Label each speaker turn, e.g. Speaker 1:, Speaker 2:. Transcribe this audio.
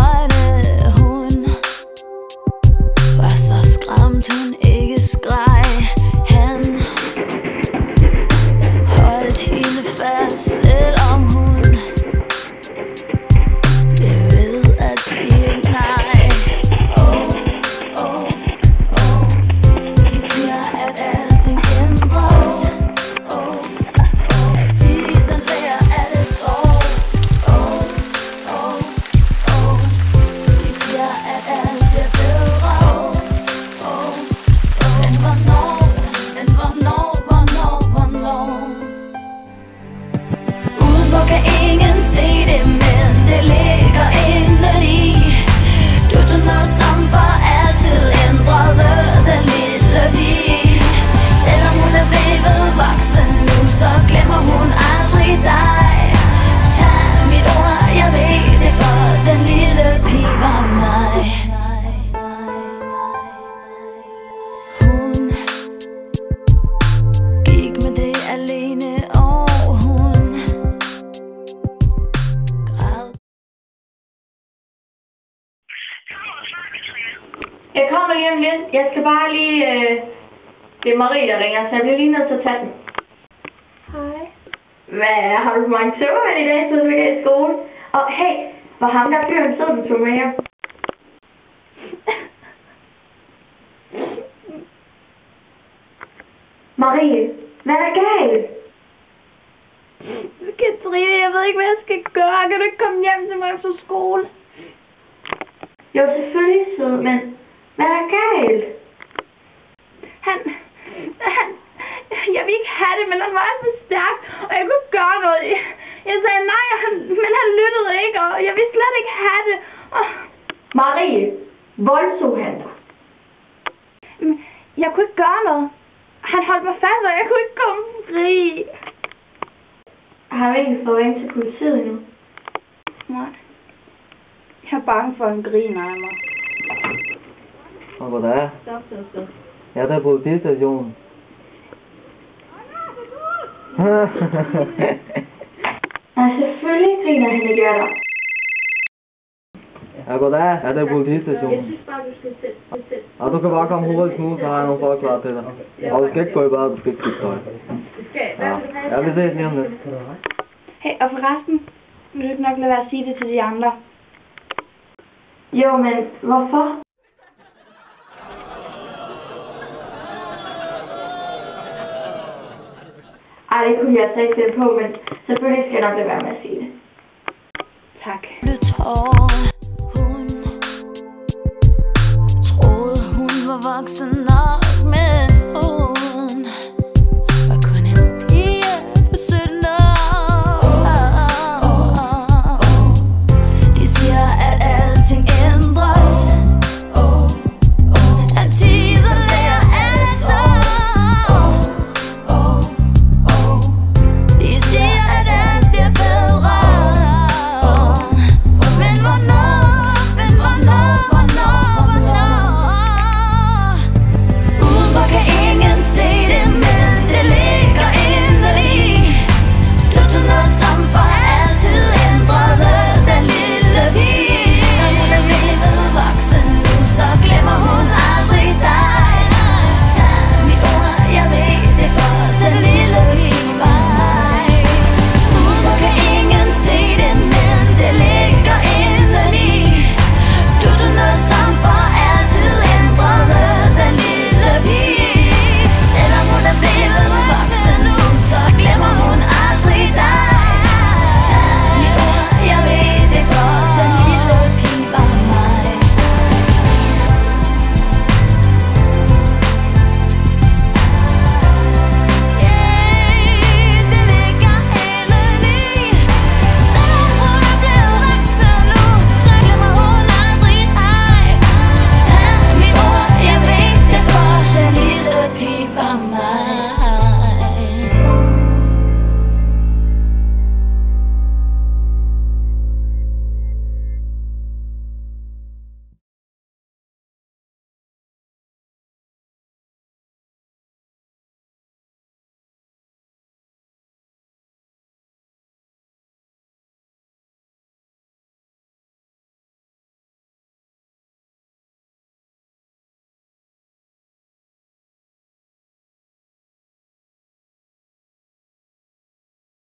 Speaker 1: øjne. Hun var så skræmt, hun ikke skreg. Han holdt hende fast, selvom hun blev ved at sige nej. De siger, at alting ændres, at tiden lærer alle sår. De siger, at alt bliver bedre. Men hvornår? Udenpå kan ingen se det, men det ligger indeni. Du tog noget som for altid ændrede den lille pige. Selvom hun er blevet voksen nu, så glemmer hun aldrig dig. Tag mit ord, jeg ved det, for den lille pige var mig. Hun gik med det alene, og hun græd.
Speaker 2: Jeg kommer lige om lidt. Jeg skal bare lige... Det er Marie, der ringer, så jeg bliver lige nødt til at tage den. Hej. Hvad? Har du mange tømmermænd i dag, siden vi er i skole? Og hey, var ham der fyren sød, du tog med hjem? Marie, hvad er der galt?
Speaker 3: Katrine, jeg ved ikke, hvad jeg skal gøre. Kan du ikke komme hjem til mig efter skole?
Speaker 2: Jo, selvfølgelig sød, men hvad er der galt?
Speaker 3: Jeg vil ikke have det, men han var alt for stærk, og jeg kunne ikke gøre noget. Jeg sagde nej, men han lyttede ikke, og jeg ville slet ikke have det.
Speaker 2: Marie, voldtog han dig?
Speaker 3: Jeg kunne ikke gøre noget. Han holdt mig fast, og jeg kunne ikke komme fri.
Speaker 2: Har du ikke fået ringe til politiet endnu?
Speaker 3: Nej. Jeg er bange for, at han griner af mig.
Speaker 4: Og goddag.
Speaker 3: Stop.
Speaker 4: Jeg er der på politistationen.
Speaker 2: Nej, selvfølgelig griner han ikke af dig.
Speaker 4: Ja, goddag. Jeg er der på politistationen.
Speaker 3: Jeg synes bare, du skal sætte.
Speaker 4: Og du kan bare komme hurtigt nu, så har jeg nogle folk klar til dig. Og du skal ikke gå i bad, du skal ikke skifte tøj. Ja, vi ses lige om lidt.
Speaker 3: Hey, og forresten, vil du ikke nok lade være at sige det til de andre?
Speaker 2: Jo, men hvorfor? Ej, det kunne jeg så ikke sætte på, men selvfølgelig skal jeg nok lade være med at sige det.
Speaker 3: Tak.
Speaker 1: Hun troede, hun var voksen nok, men